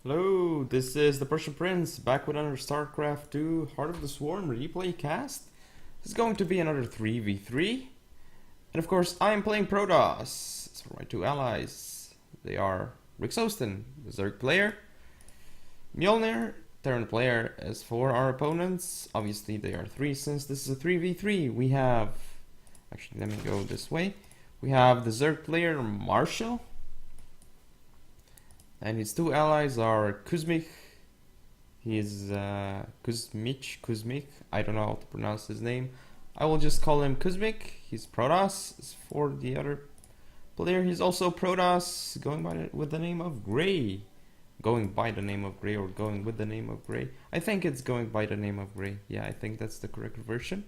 Hello, this is the Persian Prince back with another StarCraft 2 Heart of the Swarm replay cast. This is going to be another 3v3. And of course, I am playing Protoss. It's for my two allies. They are Rixostan, the Zerg player, Mjolnir, Terran player. As for our opponents, obviously they are 3 since this is a 3v3. We have, actually let me go this way. We have the Zerg player Marshall. And his two allies are Kuzmich. He is Kuzmich. I don't know how to pronounce his name. I will just call him Kuzmich. He's Protoss. As for the other player, he's also Protoss, going by with the name of Gray. Going by the name of Gray or going with the name of Gray. I think it's going by the name of Gray. Yeah, I think that's the correct version.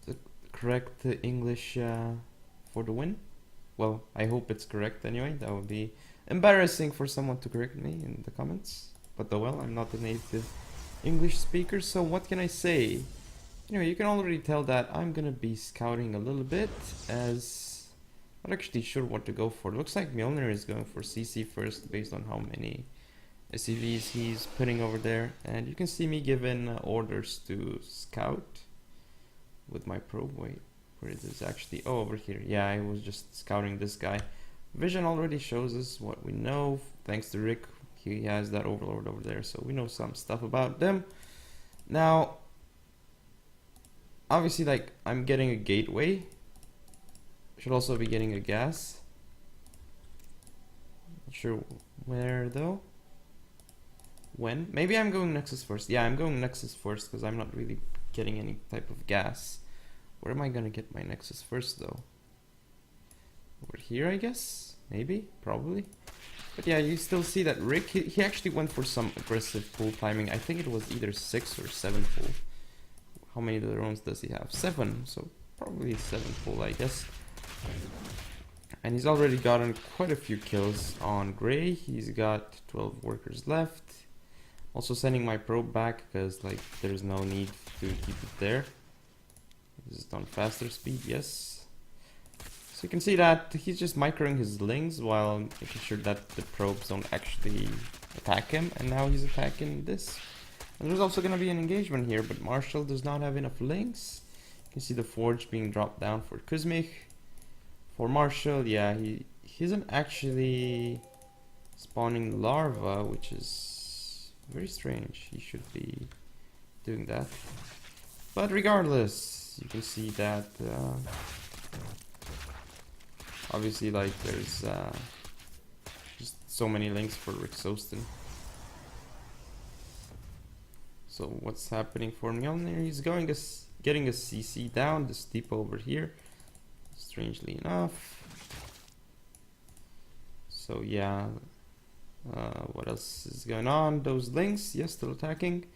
The correct English for the win. Well, I hope it's correct anyway. That would be embarrassing for someone to correct me in the comments. But well, I'm not a native English speaker, so what can I say? Anyway, you can already tell that I'm gonna be scouting a little bit, as I'm not actually sure what to go for. It looks like Mjolnir is going for CC first based on how many SCVs he's putting over there. And you can see me giving orders to scout with my probe. Wait, where is this actually? Oh, over here. Yeah, I was just scouting this guy. Vision already shows us what we know. Thanks to Rick, he has that overlord over there, so we know some stuff about them. Now, obviously, like, I'm getting a gateway. Should also be getting a gas. Not sure where though. When? Maybe I'm going Nexus first. Yeah, I'm going Nexus first because I'm not really getting any type of gas. Where am I gonna get my Nexus first though? Over here, I guess? Maybe? Probably? But yeah, you still see that Rick, he actually went for some aggressive pull timing. I think it was either 6 or 7 pull. How many drones does he have? 7, so probably 7 pull, I guess. And he's already gotten quite a few kills on Gray. He's got 12 workers left. Also sending my probe back because like there's no need to keep it there. This is on faster speed, yes. So you can see that he's just microing his lings while making sure that the probes don't actually attack him. And now he's attacking this. And there's also going to be an engagement here, but Marshall does not have enough lings. You can see the forge being dropped down for Kuzmich. For Marshall, yeah, he isn't actually spawning larva, which is very strange. He should be doing that. But regardless, you can see that obviously, like, there's just so many links for Rixostan. So what's happening for Mjolnir? He's getting a CC down, this depot over here, strangely enough. So yeah, what else is going on? Those links, yes, still attacking.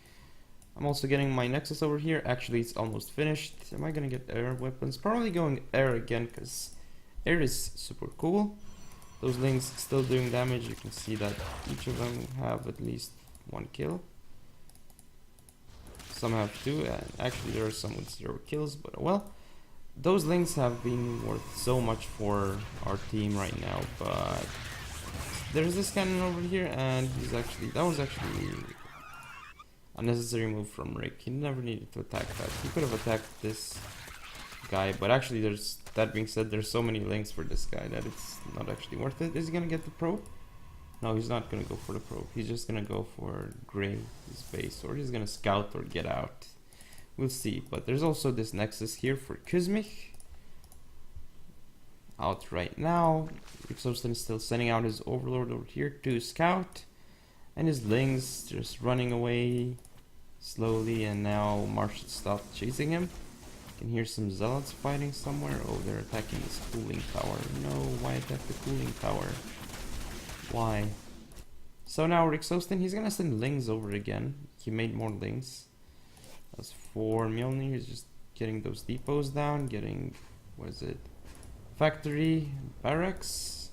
I'm also getting my Nexus over here. Actually, it's almost finished. Am I gonna get air weapons? Probably going air again, because air is super cool. Those links still doing damage. You can see that each of them have at least 1 kill. Some have 2, and actually there are some with 0 kills, but well. Those links have been worth so much for our team right now, but there's this cannon over here, and that was actually unnecessary move from Rick. He never needed to attack that. He could have attacked this guy, but actually that being said, there's so many links for this guy that it's not actually worth it. Is he gonna get the probe? No, he's not gonna go for the probe. He's just gonna go for Gray, his base, or he's gonna scout or get out. We'll see. But there's also this Nexus here for Kuzmich. Out right now. Rixostan is still sending out his overlord over here to scout. And his lings just running away slowly, and now Marshall stopped chasing him. You can hear some zealots fighting somewhere. Oh, they're attacking this cooling tower. No, why attack the cooling tower? Why? So now Rixostan, he's gonna send lings over again. He made more lings. As for Mjolnir, he's just getting those depots down, getting, what is it? Factory, barracks.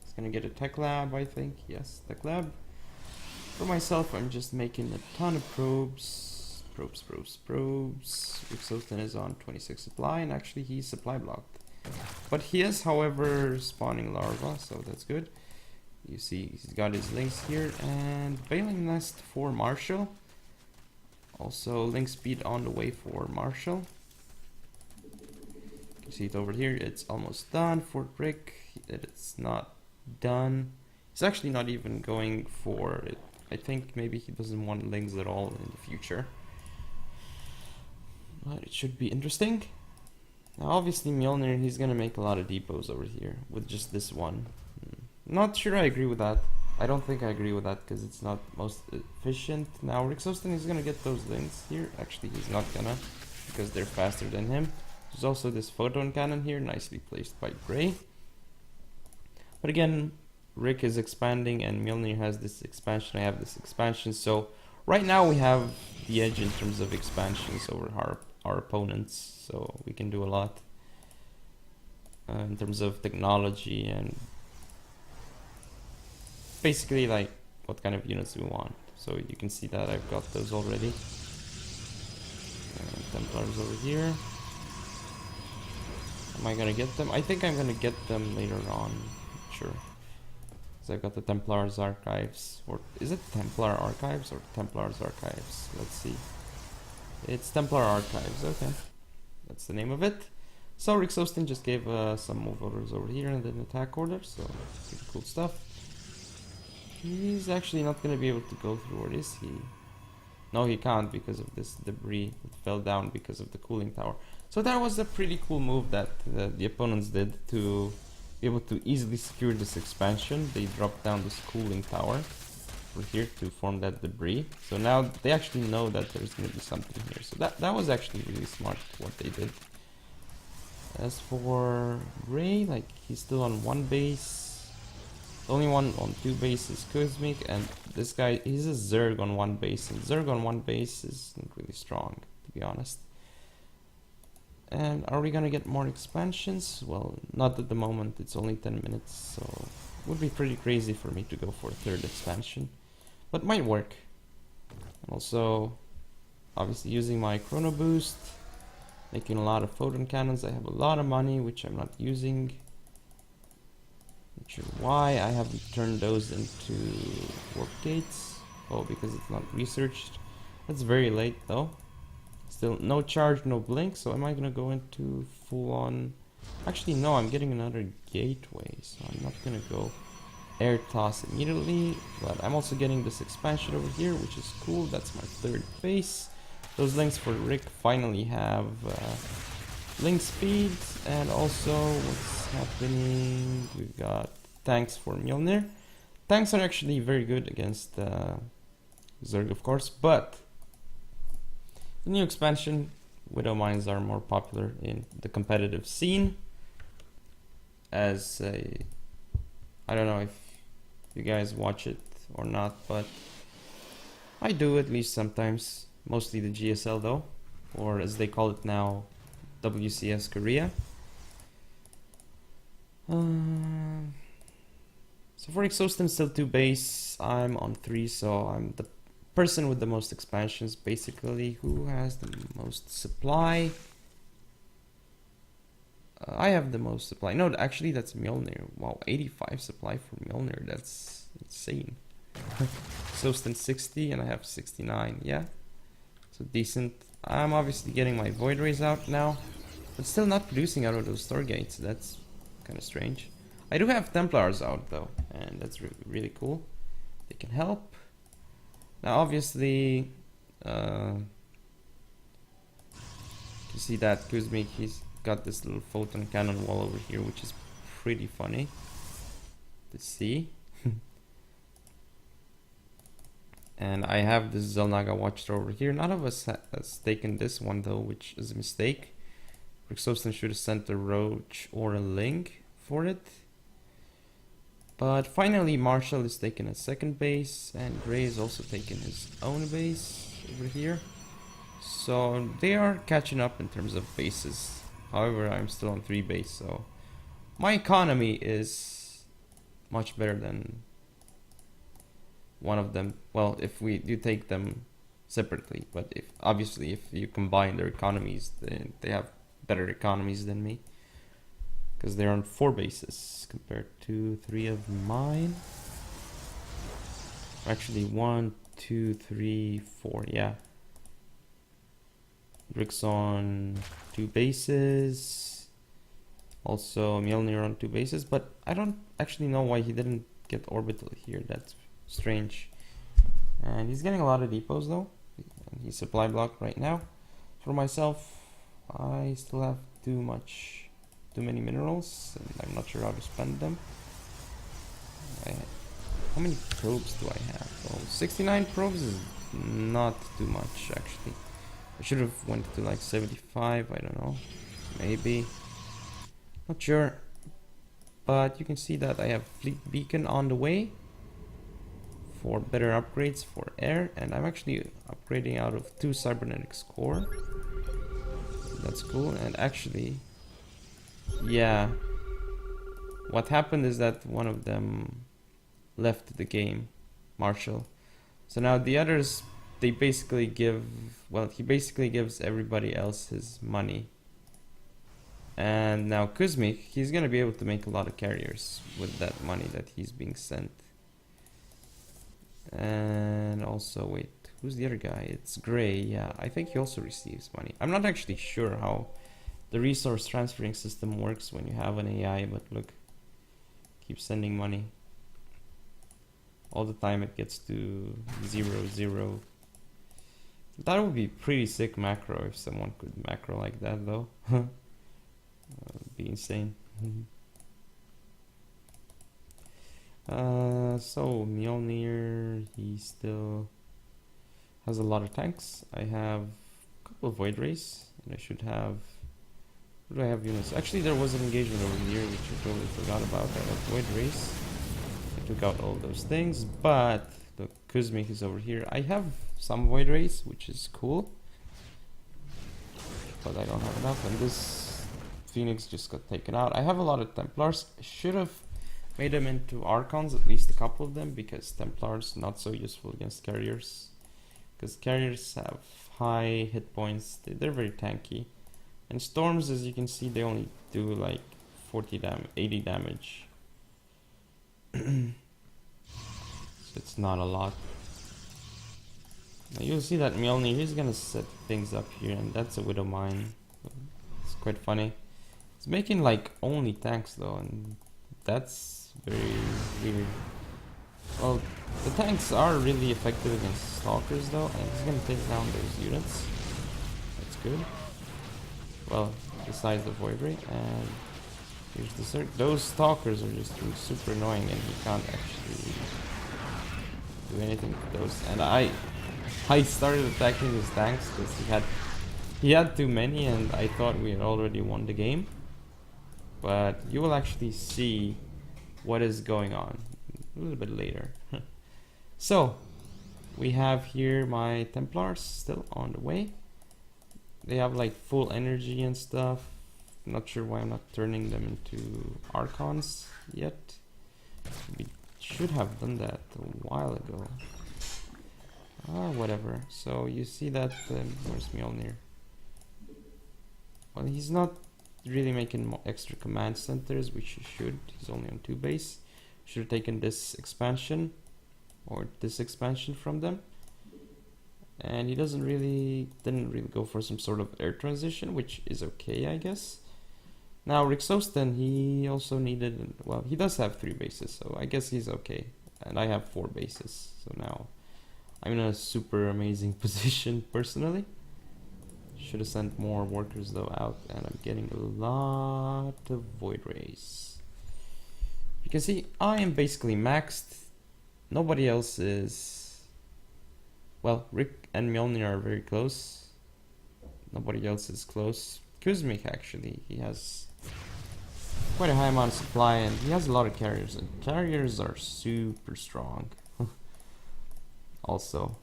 He's gonna get a tech lab, I think. Yes, tech lab. For myself, I'm just making a ton of probes. Probes. Rixostan is on 26 supply, and actually he's supply blocked. But he is, however, spawning larva, so that's good. You see he's got his links here, and Bailing Nest for Marshall. Also link speed on the way for Marshall. You can see it over here, it's almost done. For Rick, it's not done. He's actually not even going for it. I think maybe he doesn't want links at all in the future. But it should be interesting. Now obviously Mjolnir, he's gonna make a lot of depots over here with just this one. Not sure I agree with that. I don't think I agree with that because it's not most efficient. Now Rick Sostin is gonna get those links here. Actually he's not gonna, because they're faster than him. There's also this photon cannon here, nicely placed by Gray. But again, Rick is expanding and Mjolnir has this expansion, I have this expansion. So right now we have the edge in terms of expansions over our opponents. So we can do a lot in terms of technology and basically like what kind of units we want. So you can see that I've got those already. Templars over here. Am I gonna get them? I think I'm gonna get them later on. Sure. So I've got the Templars Archives, or is it Templar Archives or Templars Archives? Let's see. It's Templar Archives, okay. That's the name of it. So Rick Sostin just gave some move orders over here and an attack order, so pretty cool stuff. He's actually not going to be able to go through, or is he? No, he can't because of this debris that fell down because of the cooling tower. So that was a pretty cool move that the opponents did to be able to easily secure this expansion. They dropped down this cooling tower over here to form that debris. So now they actually know that there's going to be something here. So that was actually really smart what they did. As for Ray, like he's still on one base. The only one on two bases is Kuzmik, and this guy, he's a Zerg on one base, and Zerg on one base isn't really strong, to be honest. And are we gonna get more expansions? Well, not at the moment, it's only 10 minutes, so it would be pretty crazy for me to go for a third expansion. But might work. And also, obviously using my Chrono Boost, making a lot of photon cannons. I have a lot of money, which I'm not using. Not sure why I haven't turned those into warp gates. Oh, because it's not researched. That's very late though. Still no charge, no blink. So am I gonna go into full on? Actually, no. I'm getting another gateway, so I'm not gonna go air toss immediately. But I'm also getting this expansion over here, which is cool. That's my third base. Those links for Rick finally have link speed, and also what's happening, we've got tanks for Mjolnir. Tanks are actually very good against Zerg, of course, but the new expansion, Widow Mines are more popular in the competitive scene. As I don't know if you guys watch it or not, but I do at least sometimes. Mostly the GSL though, or as they call it now, WCS Korea. So for Exhaustin, still 2 base, I'm on 3, so I'm the person with the most expansions basically. Who has the most supply? I have the most supply. No, actually that's Mjolnir. Wow, 85 supply for Mjolnir, that's insane. Exhaustin 60 and I have 69, yeah. So decent. I'm obviously getting my Void Rays out now, but still not producing out of those Stargates. That's kind of strange. I do have Templars out though, and that's really cool. They can help. Now obviously, you see that Kuzmik, he's got this little photon cannon wall over here, which is pretty funny to see. And I have this Zelnaga Watchtower over here. None of us has taken this one though, which is a mistake. Rixostin should have sent a Roach or a Link for it. But finally Marshall is taking a second base, and Gray is also taking his own base over here. So they are catching up in terms of bases. However, I'm still on 3 base, so my economy is much better than one of them. Well, if we do take them separately, but if obviously if you combine their economies, they have better economies than me, because they're on 4 bases compared to 3 of mine. Actually, 1, 2, 3, 4. Yeah. Rick's on 2 bases. Also, Mjolnir on 2 bases. But I don't actually know why he didn't get orbital here. That's strange. And he's getting a lot of depots though. He's supply blocked right now. For myself, I still have too many minerals, and I'm not sure how to spend them. How many probes do I have? Oh, 69 probes is not too much actually. I should have went to like 75, I don't know. Maybe. Not sure. But you can see that I have fleet beacon on the way for better upgrades for air, and I'm actually upgrading out of 2 cybernetics core. That's cool. And actually, yeah, what happened is that one of them left the game, Marshall. So now the others, they basically give, well, he basically gives everybody else his money. And now Kuzmik, he's gonna be able to make a lot of carriers with that money that he's being sent. And also, wait, who's the other guy? It's Gray. Yeah, I think he also receives money. I'm not actually sure how the resource transferring system works when you have an AI, but look, keep sending money. All the time it gets to 0, 0. That would be pretty sick macro if someone could macro like that though. Would be insane. So Mjolnir, he still has a lot of tanks. I have a couple of Void Rays, and I should have. What do I have units? Actually, there was an engagement over here, which I totally forgot about. I have Void Rays. I took out all those things, but the Kuzmik is over here. I have some Void Rays, which is cool, but I don't have enough, and this Phoenix just got taken out. I have a lot of Templars. I should have made them into Archons, at least a couple of them, because Templars not so useful against carriers. Because carriers have high hit points, they're very tanky. And Storms, as you can see, they only do like 80 damage. So it's not a lot. Now you'll see that Mjolnir, he's gonna set things up here, and that's a Widow Mine. It's quite funny. It's making like only tanks though, and that's very weird. Well, the tanks are really effective against stalkers though, and he's gonna take down those units. That's good. Well, besides the Void Ray, and here's the circ. Those stalkers are just really super annoying, and he can't actually do anything with those. And I started attacking his tanks because he had too many, and I thought we had already won the game. But you will actually see what is going on a little bit later. So we have here my Templars still on the way. They have like full energy and stuff. Not sure why I'm not turning them into Archons yet. We should have done that a while ago. Whatever. So you see that, where's Mjolnir? Well, he's not really making extra command centers, which he should. He's only on 2 base. Should have taken this expansion or this expansion from them. And he didn't really go for some sort of air transition, which is okay, I guess. Now Rixostan, he also needed, well, he does have 3 bases, so I guess he's okay. And I have 4 bases, so now I'm in a super amazing position personally. Should have sent more workers though out, and I'm getting a lot of Void Rays. You can see I am basically maxed. Nobody else is. Well, Rick and Mjolnir are very close. Nobody else is close. Kuzmik actually, he has quite a high amount of supply, and he has a lot of carriers, and carriers are super strong. Also,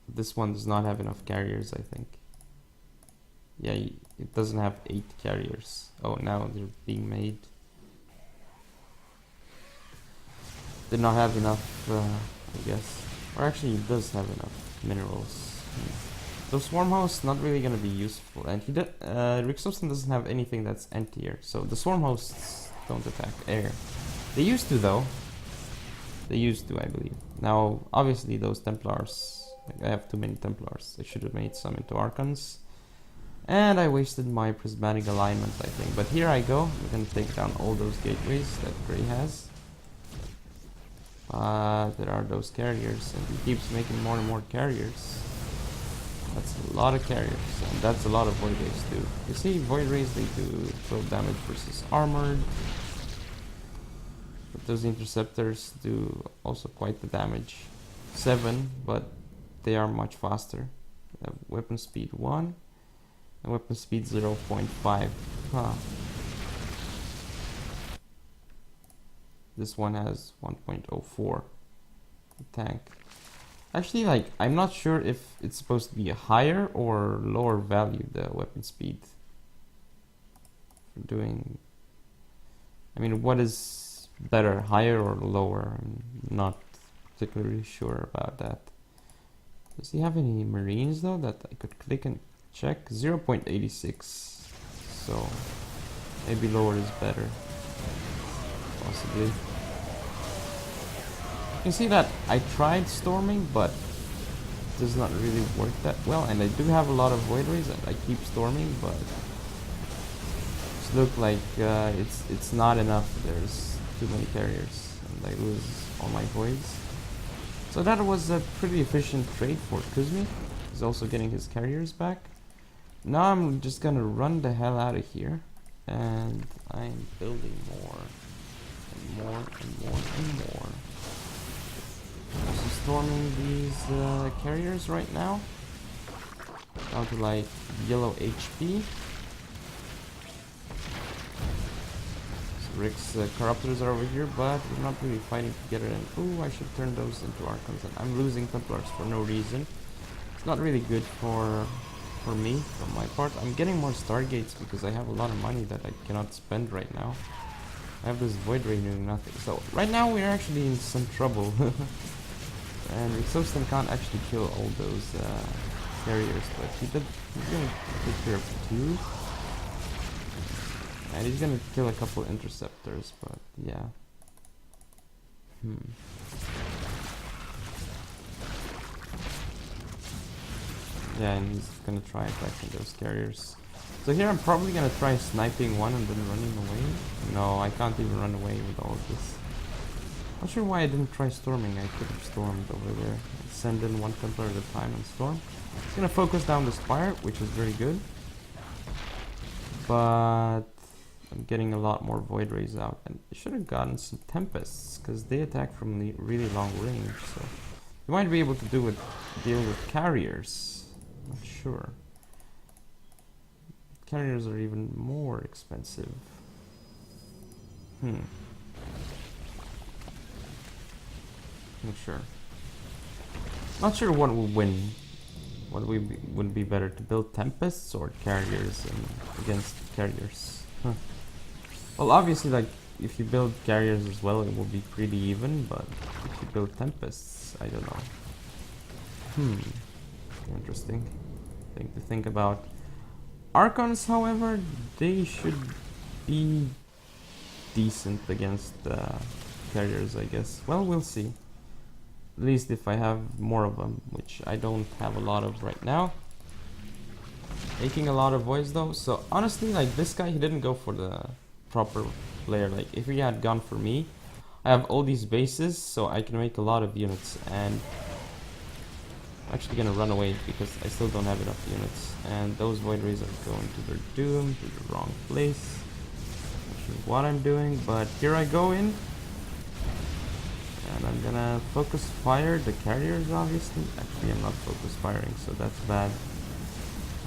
this one does not have enough carriers, I think. Yeah, it doesn't have 8 carriers. Oh, now they're being made. Did not have enough, I guess. Or actually, it does have enough minerals. So Swarm Host not really gonna be useful, and Rixostan doesn't have anything that's anti-air, so the Swarm Hosts don't attack air. They used to though. They used to, I believe. Now, obviously, those Templars, like, I have too many Templars. I should have made some into Archons. And I wasted my prismatic alignment, I think. But here I go. I'm gonna take down all those gateways that Grey has. There are those carriers, and he keeps making more and more carriers. That's a lot of carriers, and that's a lot of Void Rays too. You see, Void Rays, they do 12 damage versus armored. But those interceptors do also quite the damage. 7, but they are much faster. Weapon speed 1, and weapon speed 0.5. Huh. This one has 1.04. Tank. Actually, like, I'm not sure if it's supposed to be a higher or lower value, the weapon speed. For doing... I mean, what is better, higher or lower? I'm not particularly sure about that. Does he have any marines, though, that I could click and check? 0.86. So, maybe lower is better. Possibly. You can see that I tried storming, but it does not really work that well. And I do have a lot of Void Rays and I keep storming, but it looks like it's not enough. There's too many carriers and I lose all my voids. So that was a pretty efficient trade for Kuzmi. He's also getting his carriers back. Now I'm just gonna run the hell out of here, and I'm building more and more and more and more. So storming these carriers right now, down to like yellow HP. So Rick's corruptors are over here, but we're not really fighting together. And ooh, I should turn those into Archons. And I'm losing Templars for no reason. It's not really good for me, from my part. I'm getting more Stargates because I have a lot of money that I cannot spend right now. I have this Void Ray doing nothing. So right now we're actually in some trouble. And Exhaustion can't actually kill all those carriers, but he's gonna take care of 2. And he's gonna kill a couple interceptors, but yeah. Yeah, and he's gonna try attacking those carriers. So here I'm probably gonna try sniping one and then running away. No, I can't even run away with all of this. Not sure why I didn't try storming. I could have stormed over there. Send in one Templar at a time and storm. It's gonna focus down the Spire, which is very good. But I'm getting a lot more Void Rays out. And I should have gotten some Tempests, because they attack from the really long range. So you might be able to deal with carriers. Not sure. Carriers are even more expensive. Not sure what will win. What would be better, to build Tempests or carriers against carriers? Well, obviously, like, if you build carriers as well, it will be pretty even, but if you build Tempests, I don't know. Interesting thing to think about. Archons, however, they should be decent against carriers, I guess. Well, we'll see. At least if I have more of them, which I don't have a lot of right now. Making a lot of voids though, so honestly, like, this guy, he didn't go for the proper player. Like, if he had gone for me, I have all these bases, so I can make a lot of units, and I'm actually gonna run away because I still don't have enough units, and those Void Rays are going to their doom, to the wrong place. Not sure what I'm doing, but here I go in. And I'm gonna focus fire the carriers, obviously. Actually, I'm not focus firing, so that's bad.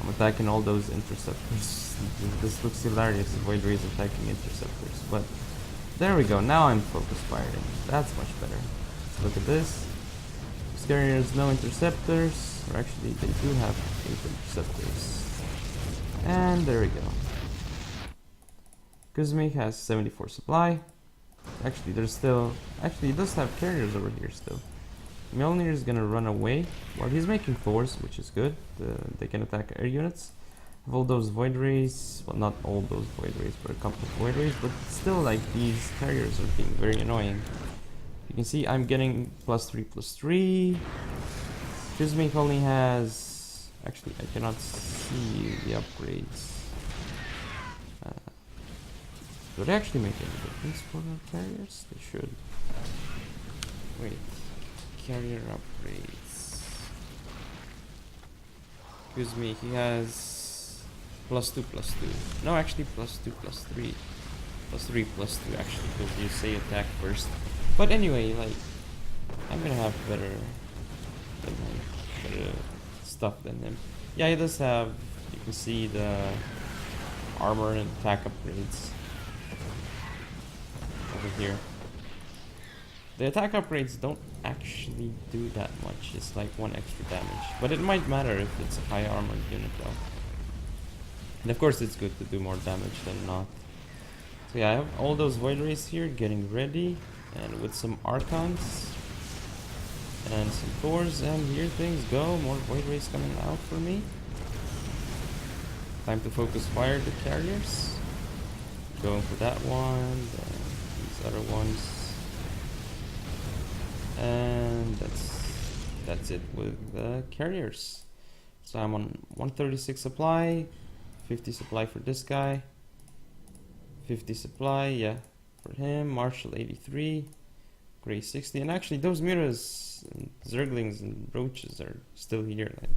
I'm attacking all those interceptors. This looks hilarious, Void Rays attacking interceptors. But there we go, now I'm focus firing. That's much better. Let's look at this. These carriers, no interceptors. Or actually, they do have 8 interceptors. And there we go. Kuzmi has 74 supply. Actually, there's still... Actually, he does have carriers over here still. Mjolnir is gonna run away. Well, he's making Thors, which is good. They can attack air units. Have all those Void Rays. Well, not all those Void Rays, but a couple of Void Rays. But still, like, these carriers are being very annoying. You can see I'm getting +3/+3. Chismake only has... Actually, I cannot see the upgrades. Do they actually make any difference for our carriers? They should. Wait. Carrier upgrades. Excuse me, he has +2/+2. No, actually +2/+3. +3/+2 actually, because you say attack first. But anyway, like, I'm gonna have better stuff than him. Yeah, he does have, you can see the armor and attack upgrades over here. The attack upgrades don't actually do that much, it's like 1 extra damage. But it might matter if it's a high armored unit though. And of course it's good to do more damage than not. So yeah, I have all those Void Rays here getting ready. And with some Archons and some Thors, and here things go. More Void Rays coming out for me. Time to focus fire the carriers. Going for that one, then these other ones. And that's it with the carriers. So I'm on 136 supply, 50 supply for this guy, 50 supply, yeah, for him, Marshall 83, Grey 60, and actually those Miras and Zerglings and Roaches are still here. Like,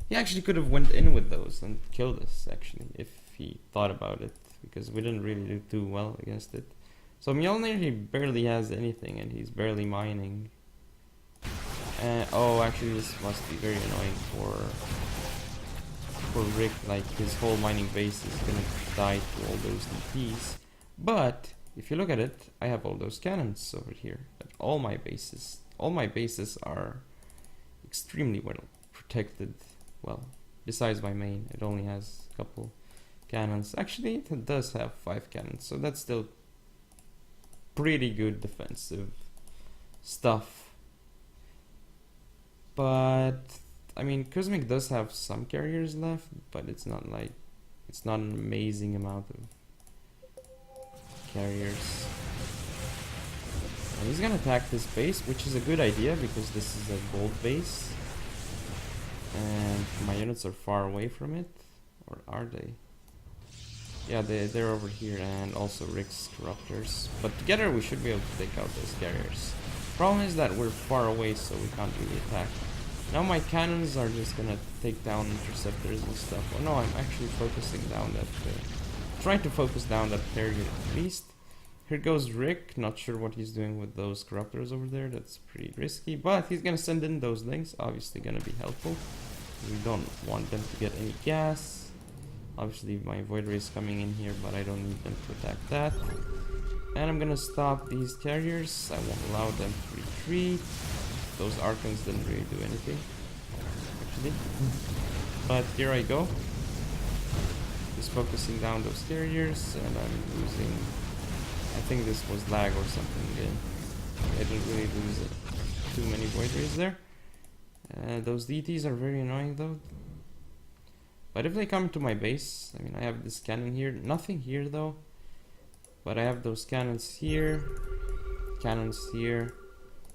he actually could have went in with those and killed us actually if he thought about it, because we didn't really do too well against it. So Mjolnir, he barely has anything and he's barely mining. Oh, actually this must be very annoying for Rick, like his whole mining base is gonna die to all those DPs. But if you look at it, I have all those cannons over here. Like all my bases are extremely well protected. Well, besides my main, it only has a couple cannons. Actually, it does have 5 cannons, so that's still pretty good defensive stuff. But I mean, Cosmic does have some carriers left, but it's not like, it's not an amazing amount of carriers. And he's gonna attack this base, which is a good idea because this is a gold base. And my units are far away from it. Or are they? Yeah, they're over here, and also Rick's Corruptors. But together we should be able to take out those carriers. Problem is that we're far away, so we can't really attack. Now my cannons are just gonna take down interceptors and stuff. Oh no, I'm actually focusing down that... trying to focus down that carrier at least. Here goes Rick, not sure what he's doing with those Corruptors over there, that's pretty risky. But he's gonna send in those links, obviously gonna be helpful. We don't want them to get any gas. Obviously my Void Ray is coming in here, but I don't need them to attack that. And I'm gonna stop these carriers, I won't allow them to retreat. Those Archons didn't really do anything, actually. But here I go. Just focusing down those carriers, and I'm losing... I think this was lag or something again. I didn't really lose too many Void Rays there. Those DTs are very annoying though. But if they come to my base, I mean I have this cannon here, nothing here though. But I have those cannons here, cannons here,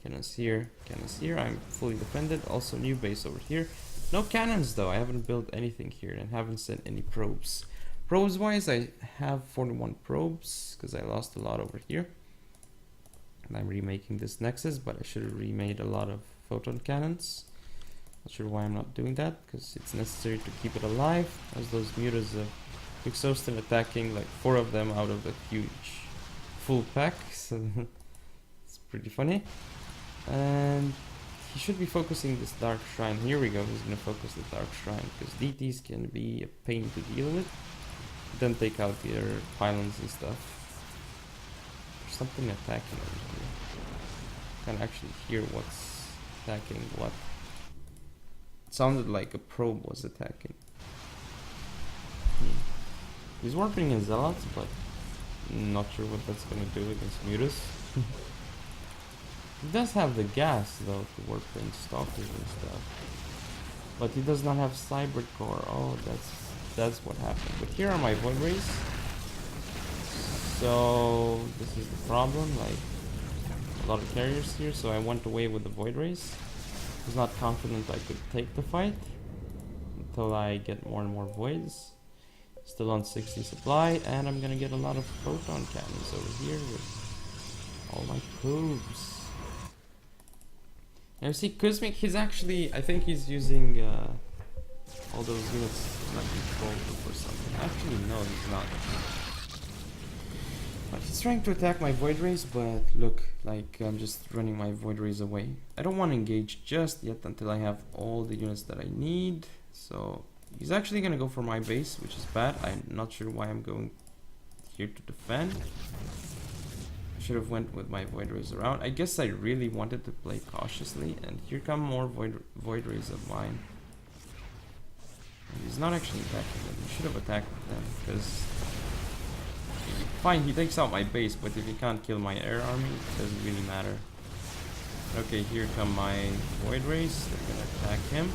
cannons here, cannons here. I'm fully defended. Also new base over here. No cannons though, I haven't built anything here and haven't sent any probes. Probes wise, I have 41 probes because I lost a lot over here. And I'm remaking this Nexus, but I should have remade a lot of photon cannons. Not sure why I'm not doing that, because it's necessary to keep it alive. As those Mutas of Exhausted attacking like 4 of them out of a huge full pack, so it's pretty funny. And he should be focusing this Dark Shrine. Here we go, he's gonna focus the Dark Shrine, because DTs can be a pain to deal with. Then take out your pylons and stuff. There's something attacking over here. I can actually hear what's attacking what. It sounded like a probe was attacking. He's warping his Zealots, but not sure what that's gonna do against Mutas. He does have the gas though to warp in Stalkers and stuff. But he does not have Cyber Core. Oh, that's what happened. But here are my Void Rays. So this is the problem, like a lot of carriers here, so I went away with the Void Race. I was not confident I could take the fight until I get more and more voids. Still on 60 supply, and I'm gonna get a lot of proton cannons over here with all my probes. Now see, Kuzmik, he's actually, I think he's using all those units not controlled for something. Actually, no, he's not. But he's trying to attack my Void Rays, but look, like, I'm just running my Void Rays away. I don't want to engage just yet until I have all the units that I need. So, he's actually going to go for my base, which is bad. I'm not sure why I'm going here to defend. I should have went with my Void Rays around. I guess I really wanted to play cautiously, and here come more Void Rays of mine. And he's not actually attacking them. He should have attacked them, because... Fine, he takes out my base, but if he can't kill my air army, it doesn't really matter. Okay, here come my Void Rays. They're gonna attack him.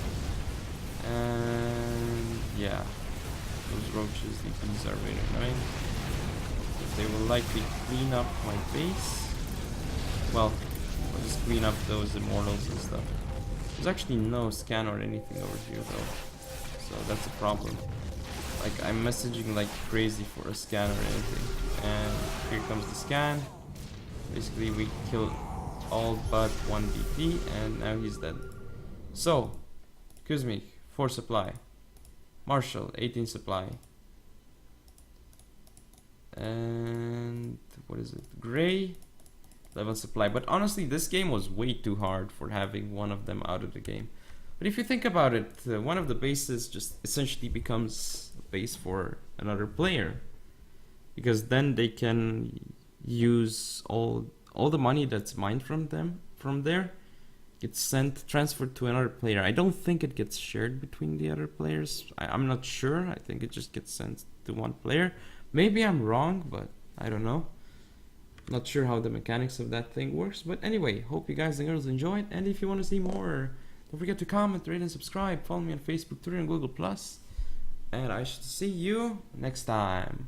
And yeah, those roaches, these are really annoying. They will likely clean up my base. Well, I'll just clean up those immortals and stuff. There's actually no scan or anything over here though, so that's a problem. Like, I'm messaging like crazy for a scan or anything. And here comes the scan. Basically, we killed all but one DP, and now he's dead. So, Kuzmik, 4 supply. Marshall, 18 supply. And what is it? Gray, 11 supply. But honestly, this game was way too hard for having one of them out of the game. But if you think about it, one of the bases just essentially becomes a base for another player, because then they can use all the money that's mined from there gets transferred to another player. I don't think it gets shared between the other players. I'm not sure. I think it just gets sent to one player. Maybe I'm wrong, but I don't know. Not sure how the mechanics of that thing works. But anyway, hope you guys and girls enjoyed, and if you want to see more, don't forget to comment, rate, and subscribe. Follow me on Facebook, Twitter, and Google+. And I shall see you next time.